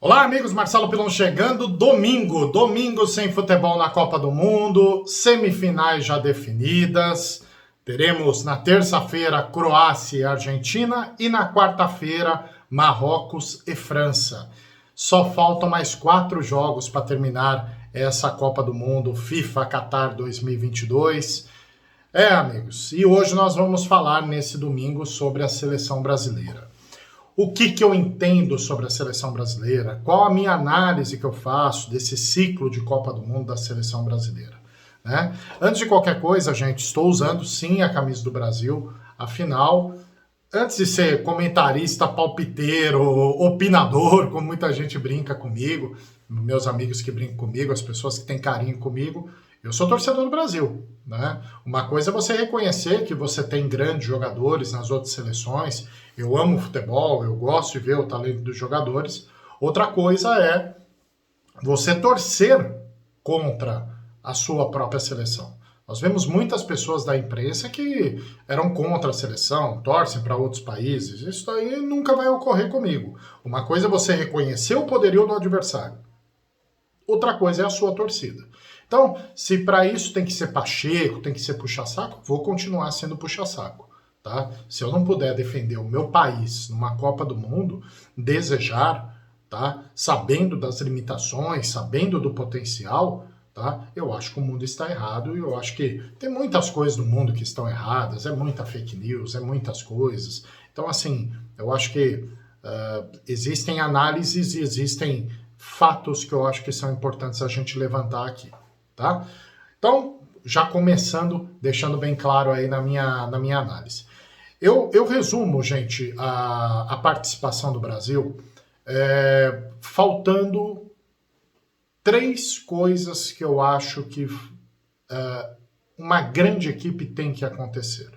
Olá, amigos, Marcelo Pilon chegando. Domingo sem futebol na Copa do Mundo, semifinais já definidas. Teremos na terça-feira Croácia e Argentina e na quarta-feira Marrocos e França. Só faltam mais 4 jogos para terminar essa Copa do Mundo FIFA Qatar 2022. Amigos, e hoje nós vamos falar nesse domingo sobre a seleção brasileira. O que eu entendo sobre a seleção brasileira? Qual a minha análise que eu faço desse ciclo de Copa do Mundo da seleção brasileira? Né? Antes de qualquer coisa, gente, estou usando sim a camisa do Brasil. Afinal, antes de ser comentarista, palpiteiro, opinador, como muita gente brinca comigo, meus amigos que brincam comigo, as pessoas que têm carinho comigo, eu sou torcedor do Brasil. Né? Uma coisa é você reconhecer que você tem grandes jogadores nas outras seleções. Eu amo futebol, eu gosto de ver o talento dos jogadores. Outra coisa é você torcer contra a sua própria seleção. Nós vemos muitas pessoas da imprensa que eram contra a seleção, torcem para outros países. Isso daí nunca vai ocorrer comigo. Uma coisa é você reconhecer o poderio do adversário. Outra coisa é a sua torcida. Então, se para isso tem que ser pacheco, tem que ser puxa-saco, vou continuar sendo puxa-saco. Tá? Se eu não puder defender o meu país numa Copa do Mundo, desejar, tá? Sabendo das limitações, sabendo do potencial, tá? Eu acho que o mundo está errado e eu acho que tem muitas coisas no mundo que estão erradas, é muita fake news, é muitas coisas. Então, assim, eu acho que existem análises e existem fatos que eu acho que são importantes a gente levantar aqui, tá? Então, já começando, deixando bem claro aí na minha análise. Eu resumo, gente, a participação do Brasil faltando 3 coisas que eu acho que uma grande equipe tem que acontecer.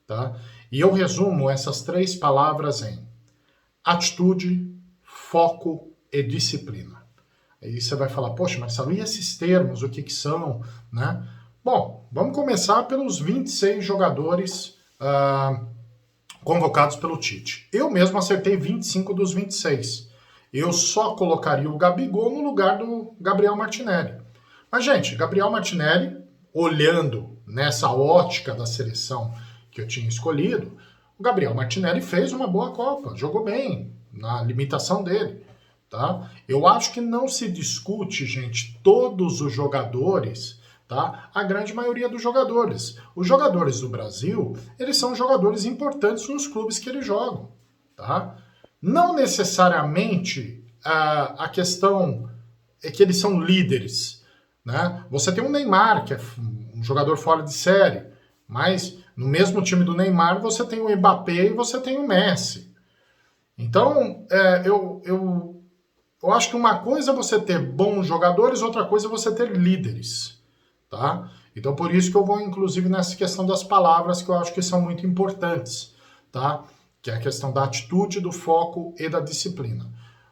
Tá? E eu resumo essas 3 palavras em atitude, foco e disciplina. Aí você vai falar, poxa, Marcelo, e esses termos, o que são? Né? Bom, vamos começar pelos 26 jogadores convocados pelo Tite. Eu mesmo acertei 25 dos 26. Eu só colocaria o Gabigol no lugar do Gabriel Martinelli. Mas, gente, Gabriel Martinelli, olhando nessa ótica da seleção que eu tinha escolhido, o Gabriel Martinelli fez uma boa Copa, jogou bem na limitação dele. Tá? Eu acho que não se discute, gente, todos os jogadores, tá? A grande maioria dos jogadores. Os jogadores do Brasil, eles são jogadores importantes nos clubes que eles jogam. Tá? Não necessariamente a questão é que eles são líderes. Né? Você tem o Neymar, que é um jogador fora de série, mas no mesmo time do Neymar você tem o Mbappé e você tem o Messi. Então, eu acho que uma coisa é você ter bons jogadores, outra coisa é você ter líderes, tá? Então, por isso que eu vou, inclusive, nessa questão das palavras, que eu acho que são muito importantes, tá? Que é a questão da atitude, do foco e da disciplina.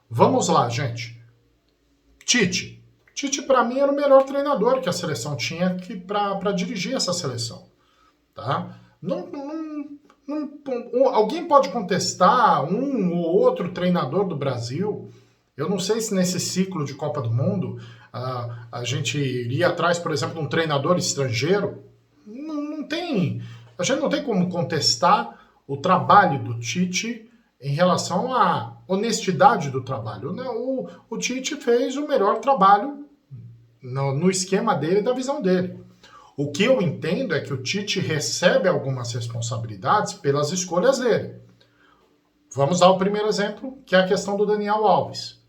Vamos lá, gente. Tite, para mim, era o melhor treinador que a seleção tinha para dirigir essa seleção, tá? Alguém pode contestar um ou outro treinador do Brasil. Eu não sei se nesse ciclo de Copa do Mundo a gente iria atrás, por exemplo, de um treinador estrangeiro. Não tem. A gente não tem como contestar o trabalho do Tite em relação à honestidade do trabalho. O Tite fez o melhor trabalho no esquema dele e da visão dele. O que eu entendo é que o Tite recebe algumas responsabilidades pelas escolhas dele. Vamos dar o primeiro exemplo, que é a questão do Daniel Alves.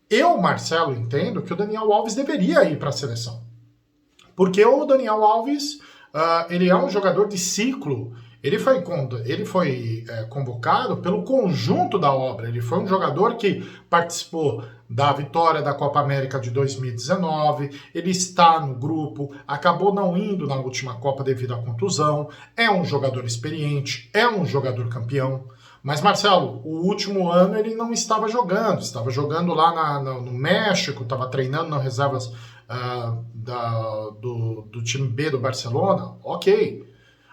Eu, Marcelo, entendo que o Daniel Alves deveria ir para a seleção. Porque o Daniel Alves, ele é um jogador de ciclo. Ele foi convocado pelo conjunto da obra. Ele foi um jogador que participou da vitória da Copa América de 2019. Ele está no grupo, acabou não indo na última Copa devido à contusão. É um jogador experiente, é um jogador campeão. Mas, Marcelo, o último ano ele não estava jogando lá no México, estava treinando nas reservas do time B do Barcelona, ok.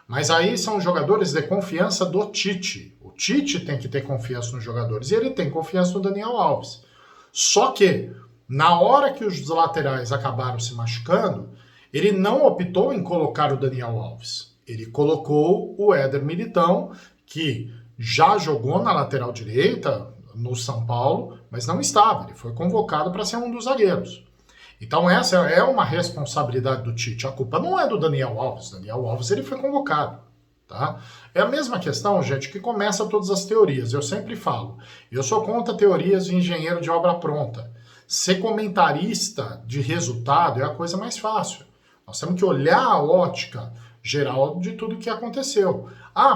Mas aí são jogadores de confiança do Tite. O Tite tem que ter confiança nos jogadores e ele tem confiança no Daniel Alves. Só que, na hora que os laterais acabaram se machucando, ele não optou em colocar o Daniel Alves. Ele colocou o Éder Militão, que já jogou na lateral direita no São Paulo, mas não estava. Ele foi convocado para ser um dos zagueiros. Então essa é uma responsabilidade do Tite. A culpa não é do Daniel Alves. Daniel Alves ele foi convocado. Tá? É a mesma questão, gente, que começa todas as teorias. Eu sempre falo, eu sou contra teorias de engenheiro de obra pronta. Ser comentarista de resultado é a coisa mais fácil. Nós temos que olhar a ótica geral de tudo que aconteceu.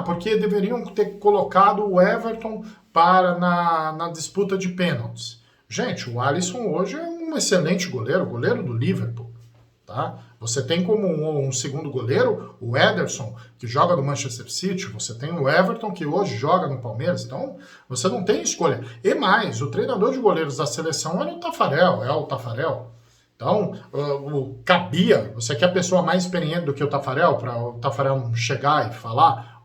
Porque deveriam ter colocado o Everton na disputa de pênaltis. Gente, o Alisson hoje é um excelente goleiro do Liverpool. Tá? Você tem como um segundo goleiro o Ederson, que joga no Manchester City, você tem o Everton, que hoje joga no Palmeiras, então você não tem escolha. E mais, o treinador de goleiros da seleção é o Tafarel. Então, cabia, você quer a pessoa mais experiente do que o Tafarel, para o Tafarel chegar e falar,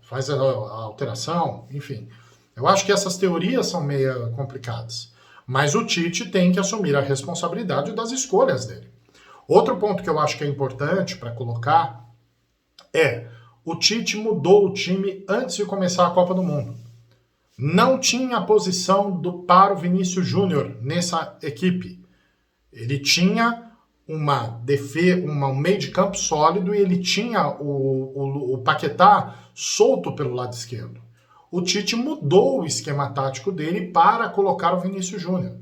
faz a alteração, enfim. Eu acho que essas teorias são meio complicadas. Mas o Tite tem que assumir a responsabilidade das escolhas dele. Outro ponto que eu acho que é importante para colocar é o Tite mudou o time antes de começar a Copa do Mundo. Não tinha a posição para o Vinícius Júnior nessa equipe. Ele tinha um meio de campo sólido e ele tinha o Paquetá solto pelo lado esquerdo. O Tite mudou o esquema tático dele para colocar o Vinícius Júnior.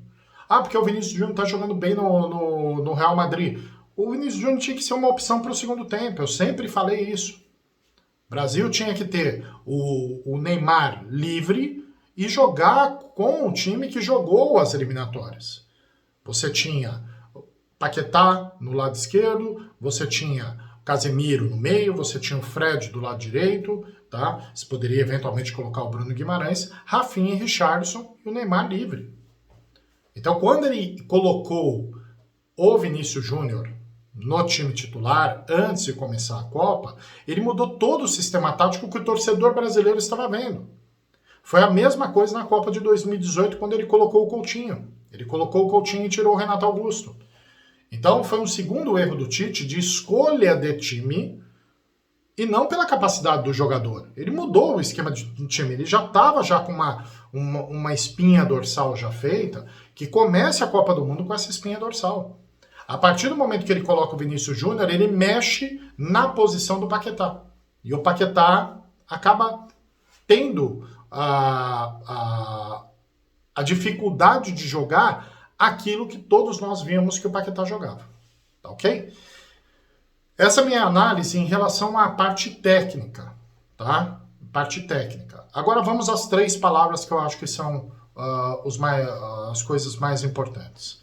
Porque o Vinícius Júnior está jogando bem no Real Madrid. O Vinícius Júnior tinha que ser uma opção para o segundo tempo. Eu sempre falei isso. O Brasil tinha que ter o Neymar livre e jogar com o time que jogou as eliminatórias. Você tinha Paquetá no lado esquerdo, você tinha Casemiro no meio, você tinha o Fred do lado direito, tá? Você poderia eventualmente colocar o Bruno Guimarães, Rafinha e Richarlison e o Neymar livre. Então, quando ele colocou o Vinícius Júnior no time titular, antes de começar a Copa, ele mudou todo o sistema tático que o torcedor brasileiro estava vendo. Foi a mesma coisa na Copa de 2018, quando ele colocou o Coutinho. Ele colocou o Coutinho e tirou o Renato Augusto. Então, foi um segundo erro do Tite de escolha de time e não pela capacidade do jogador. Ele mudou o esquema de time. Ele já estava com uma espinha dorsal já feita, que comece a Copa do Mundo com essa espinha dorsal. A partir do momento que ele coloca o Vinícius Júnior, ele mexe na posição do Paquetá. E o Paquetá acaba tendo a dificuldade de jogar aquilo que todos nós vimos que o Paquetá jogava. Tá ok? Essa é a minha análise em relação à parte técnica, tá? Parte técnica. Agora vamos às 3 palavras que eu acho que são as coisas mais importantes.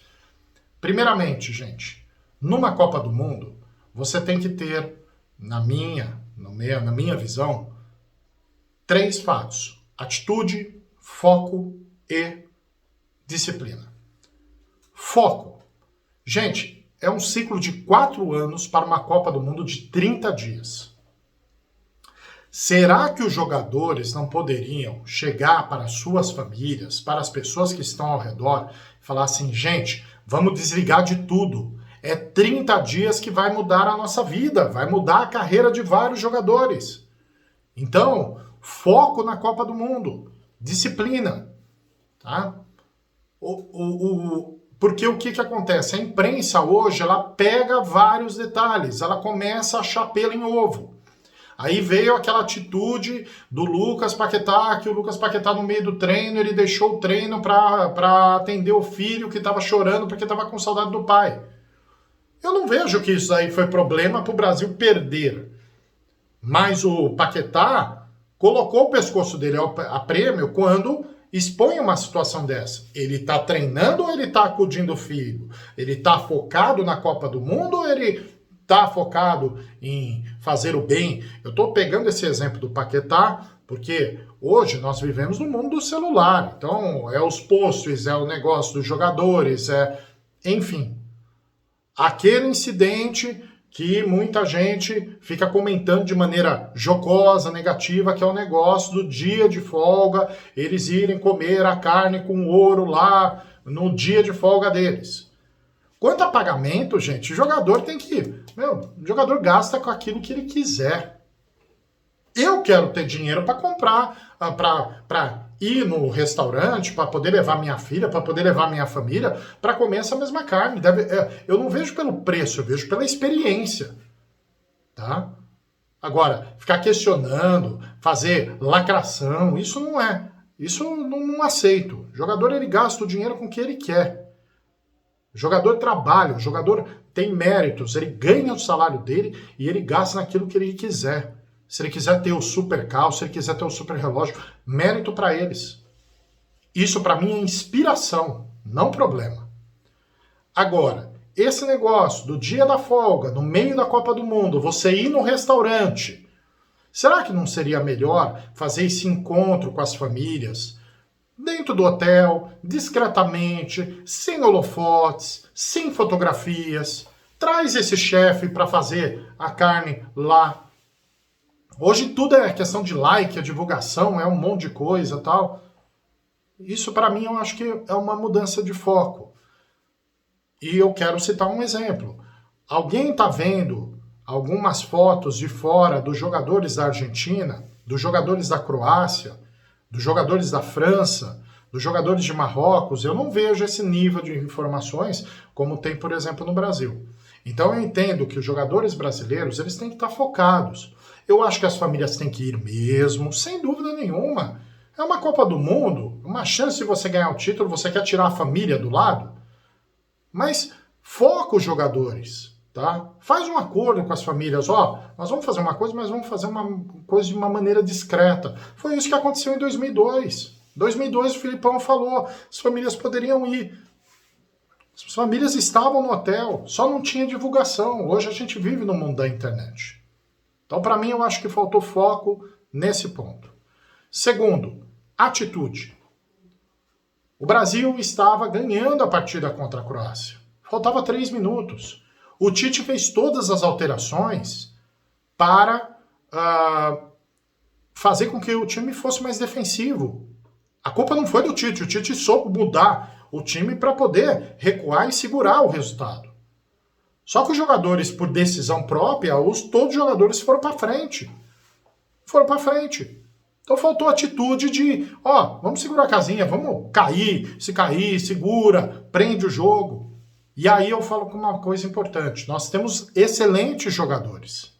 Primeiramente, gente, numa Copa do Mundo, você tem que ter, na minha visão, 3 fatos: atitude, foco e disciplina. Foco. Gente, é um ciclo de 4 anos para uma Copa do Mundo de 30 dias. Será que os jogadores não poderiam chegar para suas famílias, para as pessoas que estão ao redor, e falar assim, gente, vamos desligar de tudo. É 30 dias que vai mudar a nossa vida, vai mudar a carreira de vários jogadores. Então, foco na Copa do Mundo, disciplina, tá? Porque o que acontece? A imprensa hoje, ela pega vários detalhes, ela começa a achar pelo em ovo. Aí veio aquela atitude do Lucas Paquetá, que o Lucas Paquetá no meio do treino, ele deixou o treino para atender o filho que estava chorando porque estava com saudade do pai. Eu não vejo que isso aí foi problema para o Brasil perder. Mas o Paquetá colocou o pescoço dele a prêmio quando expõe uma situação dessa. Ele está treinando ou ele está acudindo o filho? Ele está focado na Copa do Mundo ou ele está focado em fazer o bem? Eu estou pegando esse exemplo do Paquetá porque hoje nós vivemos no mundo do celular. Então, é os posts, é o negócio dos jogadores, enfim. Aquele incidente que muita gente fica comentando de maneira jocosa, negativa, que é o negócio do dia de folga, eles irem comer a carne com ouro lá no dia de folga deles. Quanto a pagamento, gente, o jogador tem que... o jogador gasta com aquilo que ele quiser. Eu quero ter dinheiro para comprar, para ir no restaurante, para poder levar minha filha, para poder levar minha família, para comer essa mesma carne. Eu não vejo pelo preço, eu vejo pela experiência. Tá? Agora, ficar questionando, fazer lacração, isso não é. Isso não aceito. O jogador, ele gasta o dinheiro com o que ele quer. O jogador trabalha, o jogador tem méritos, ele ganha o salário dele e ele gasta naquilo que ele quiser. Se ele quiser ter o super carro, se ele quiser ter o super relógio, mérito para eles. Isso para mim é inspiração, não problema. Agora, esse negócio do dia da folga, no meio da Copa do Mundo, você ir no restaurante, será que não seria melhor fazer esse encontro com as famílias dentro do hotel, discretamente, sem holofotes, sem fotografias? Traz esse chefe para fazer a carne lá. Hoje tudo é questão de like, a divulgação, é um monte de coisa e tal. Isso para mim eu acho que é uma mudança de foco. E eu quero citar um exemplo. Alguém está vendo algumas fotos de fora dos jogadores da Argentina, dos jogadores da Croácia, dos jogadores da França, dos jogadores de Marrocos? Eu não vejo esse nível de informações como tem, por exemplo, no Brasil. Então eu entendo que os jogadores brasileiros, eles têm que estar focados. Eu acho que as famílias têm que ir mesmo, sem dúvida nenhuma. É uma Copa do Mundo, uma chance de você ganhar o título, você quer tirar a família do lado? Mas foca os jogadores, tá? Faz um acordo com as famílias, nós vamos fazer uma coisa, mas vamos fazer uma coisa de uma maneira discreta. Foi isso que aconteceu em 2002. Em 2002 o Filipão falou, as famílias poderiam ir. As famílias estavam no hotel, só não tinha divulgação. Hoje a gente vive no mundo da internet. Então, para mim, eu acho que faltou foco nesse ponto. Segundo, atitude. O Brasil estava ganhando a partida contra a Croácia. Faltava 3 minutos. O Tite fez todas as alterações para fazer com que o time fosse mais defensivo. A culpa não foi do Tite. O Tite soube mudar o time para poder recuar e segurar o resultado. Só que os jogadores, por decisão própria, todos os jogadores foram para frente. Foram para frente. Então faltou atitude de, vamos segurar a casinha, vamos cair, se cair, segura, prende o jogo. E aí eu falo com uma coisa importante, nós temos excelentes jogadores.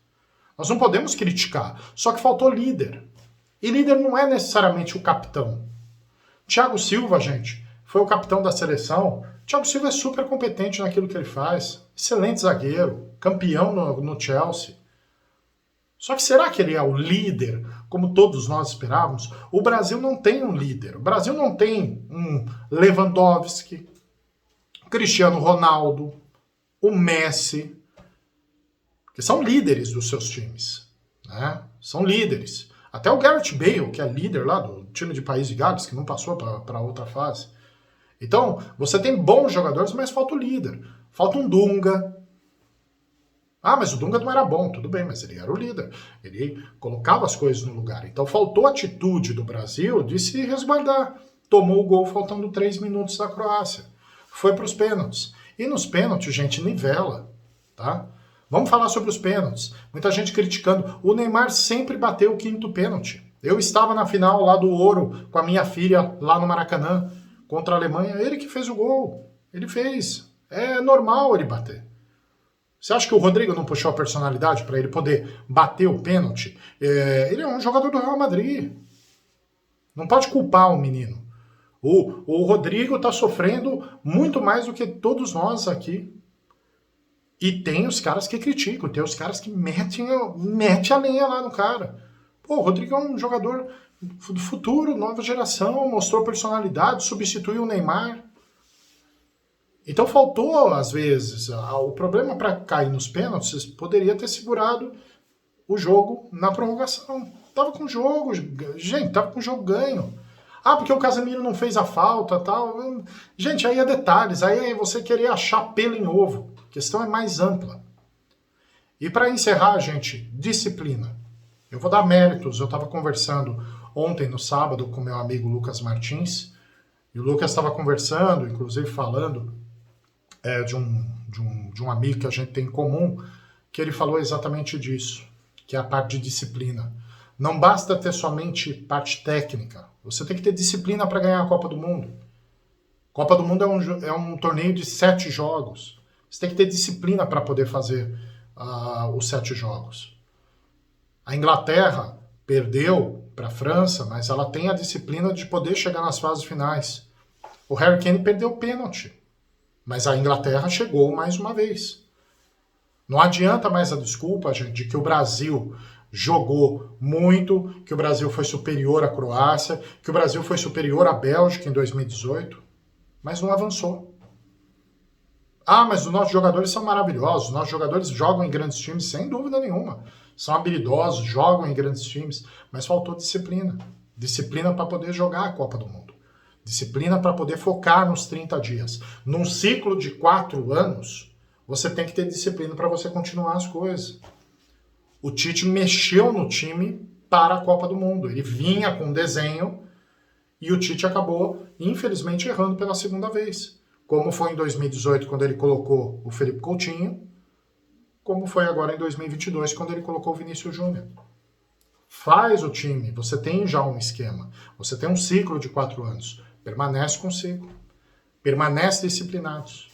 Nós não podemos criticar, só que faltou líder. E líder não é necessariamente o capitão. Thiago Silva, gente, foi o capitão da seleção. Thiago Silva é super competente naquilo que ele faz. Excelente zagueiro, campeão no Chelsea. Só que será que ele é o líder, como todos nós esperávamos? O Brasil não tem um líder. O Brasil não tem um Lewandowski, Cristiano Ronaldo, o Messi, que são líderes dos seus times. Né? São líderes. Até o Gareth Bale, que é líder lá do time de País de Gales, que não passou para outra fase. Então, você tem bons jogadores, mas falta o líder. Falta um Dunga. Mas o Dunga não era bom, tudo bem, mas ele era o líder. Ele colocava as coisas no lugar. Então faltou a atitude do Brasil de se resguardar. Tomou o gol faltando 3 minutos da Croácia. Foi para os pênaltis. E nos pênaltis, gente, nivela. Tá? Vamos falar sobre os pênaltis. Muita gente criticando. O Neymar sempre bateu o 5º pênalti. Eu estava na final lá do Ouro com a minha filha lá no Maracanã contra a Alemanha. Ele que fez o gol. Ele fez. É normal ele bater. Você acha que o Rodrigo não puxou a personalidade para ele poder bater o pênalti? Ele é um jogador do Real Madrid. Não pode culpar o menino. O Rodrigo está sofrendo muito mais do que todos nós aqui. E tem os caras que criticam, tem os caras que metem a lenha lá no cara. O Rodrigo é um jogador do futuro, nova geração, mostrou personalidade, substituiu o Neymar. Então faltou, às vezes, o problema para cair nos pênaltis poderia ter segurado o jogo na prorrogação. Tava com o jogo, gente, tava com o jogo ganho. Porque o Casemiro não fez a falta, tal. Gente, aí é detalhes, aí é você querer achar pelo em ovo. A questão é mais ampla. E para encerrar, gente, disciplina. Eu vou dar méritos, eu estava conversando ontem, no sábado, com meu amigo Lucas Martins, E o Lucas estava conversando, inclusive falando de um amigo que a gente tem em comum, que ele falou exatamente disso, que é a parte de disciplina. Não basta ter somente parte técnica, você tem que ter disciplina para ganhar a Copa do Mundo. Copa do Mundo é um torneio de 7 jogos. Você tem que ter disciplina para poder fazer os 7 jogos. A Inglaterra perdeu para a França, mas ela tem a disciplina de poder chegar nas fases finais. O Harry Kane perdeu o pênalti, mas a Inglaterra chegou mais uma vez. Não adianta mais a desculpa, gente, de que o Brasil jogou muito, que o Brasil foi superior à Croácia, que o Brasil foi superior à Bélgica em 2018, mas não avançou. Mas os nossos jogadores são maravilhosos, os nossos jogadores jogam em grandes times, sem dúvida nenhuma. São habilidosos, jogam em grandes times, mas faltou disciplina. Disciplina para poder jogar a Copa do Mundo. Disciplina para poder focar nos 30 dias. Num ciclo de 4 anos, você tem que ter disciplina para você continuar as coisas. O Tite mexeu no time para a Copa do Mundo. Ele vinha com um desenho e o Tite acabou, infelizmente, errando pela segunda vez. Como foi em 2018, quando ele colocou o Felipe Coutinho, como foi agora em 2022, quando ele colocou o Vinícius Júnior. Faz o time, você tem já um esquema, você tem um ciclo de 4 anos, permanece com o ciclo, permanece disciplinados.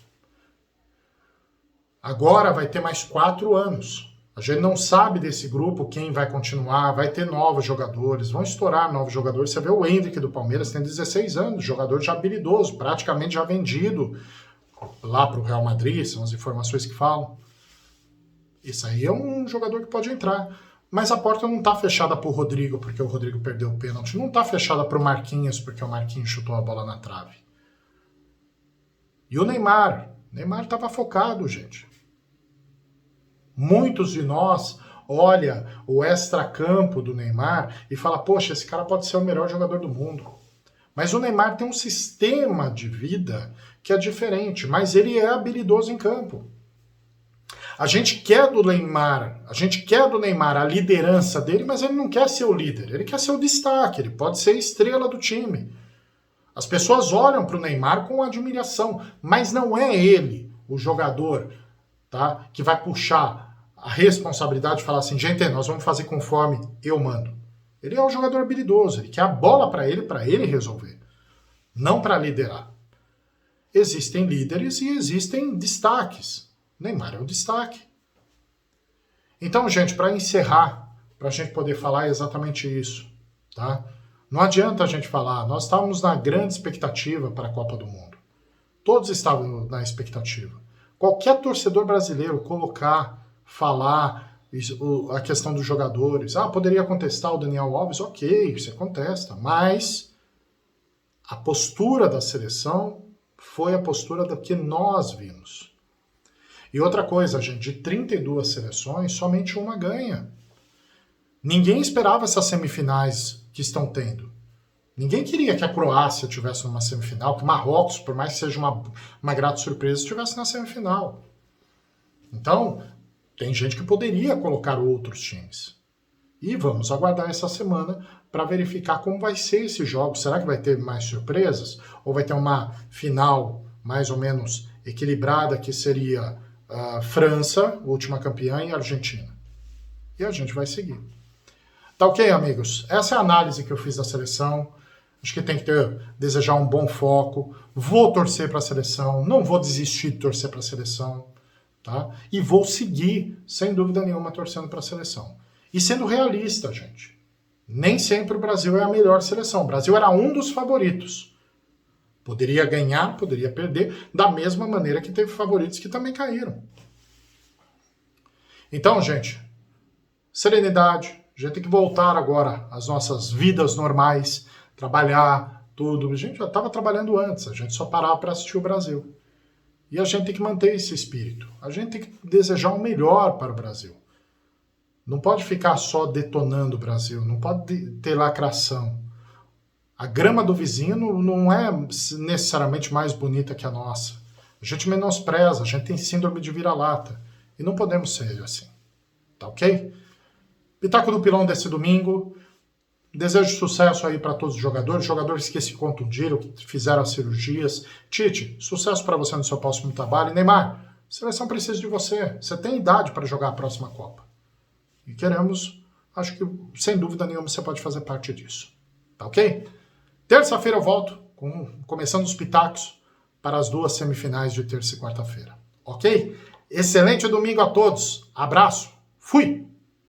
Agora vai ter mais 4 anos. A gente não sabe desse grupo quem vai continuar, vai ter novos jogadores, vão estourar novos jogadores. Você vê o Endrick do Palmeiras, tem 16 anos, jogador já habilidoso, praticamente já vendido lá para o Real Madrid, são as informações que falam. Isso aí é um jogador que pode entrar. Mas a porta não está fechada para o Rodrigo, porque o Rodrigo perdeu o pênalti. Não está fechada para o Marquinhos, porque o Marquinhos chutou a bola na trave. E o Neymar? O Neymar estava focado, gente. Muitos de nós olha o extracampo do Neymar e fala, poxa, esse cara pode ser o melhor jogador do mundo. Mas o Neymar tem um sistema de vida que é diferente, mas ele é habilidoso em campo. A gente quer do Neymar a liderança dele, mas ele não quer ser o líder, ele quer ser o destaque, ele pode ser a estrela do time. As pessoas olham para o Neymar com admiração, mas não é ele, o jogador, tá, que vai puxar a responsabilidade de falar assim, gente, nós vamos fazer conforme eu mando. Ele é um jogador habilidoso, ele quer a bola para ele resolver, não para liderar. Existem líderes e existem destaques. Neymar é o destaque. Então, gente, para encerrar, para a gente poder falar exatamente isso, tá? Não adianta a gente falar, nós estávamos na grande expectativa para a Copa do Mundo. Todos estavam na expectativa. Qualquer torcedor brasileiro falar a questão dos jogadores, poderia contestar o Daniel Alves, ok, você contesta, mas a postura da seleção foi a postura da que nós vimos. E outra coisa, gente, de 32 seleções, somente uma ganha. Ninguém esperava essas semifinais que estão tendo. Ninguém queria que a Croácia tivesse numa semifinal, que o Marrocos, por mais que seja uma grata surpresa, estivesse na semifinal. Então, tem gente que poderia colocar outros times. E vamos aguardar essa semana para verificar como vai ser esse jogo. Será que vai ter mais surpresas? Ou vai ter uma final mais ou menos equilibrada, que seria França, última campeã, e Argentina. E a gente vai seguir. Tá ok, amigos? Essa é a análise que eu fiz da seleção. Acho que tem que desejar um bom foco. Vou torcer para a seleção, não vou desistir de torcer para a seleção, tá? E vou seguir, sem dúvida nenhuma, torcendo para a seleção. E sendo realista, gente. Nem sempre o Brasil é a melhor seleção. O Brasil era um dos favoritos. Poderia ganhar, poderia perder, da mesma maneira que teve favoritos que também caíram. Então, gente, serenidade. A gente tem que voltar agora às nossas vidas normais, trabalhar, tudo. A gente já estava trabalhando antes, a gente só parava para assistir o Brasil. E a gente tem que manter esse espírito. A gente tem que desejar o melhor para o Brasil. Não pode ficar só detonando o Brasil, não pode ter lacração. A grama do vizinho não é necessariamente mais bonita que a nossa. A gente menospreza, a gente tem síndrome de vira-lata. E não podemos ser assim. Tá ok? Pitaco do Pilão desse domingo. Desejo sucesso aí para todos os jogadores que se contundiram, que fizeram as cirurgias. Tite, sucesso para você no seu próximo trabalho. Neymar, a seleção precisa de você. Você tem idade para jogar a próxima Copa. E queremos, acho que sem dúvida nenhuma você pode fazer parte disso. Tá ok? Terça-feira eu volto, começando os pitacos para as 2 semifinais de terça e quarta-feira. Ok? Excelente domingo a todos. Abraço. Fui!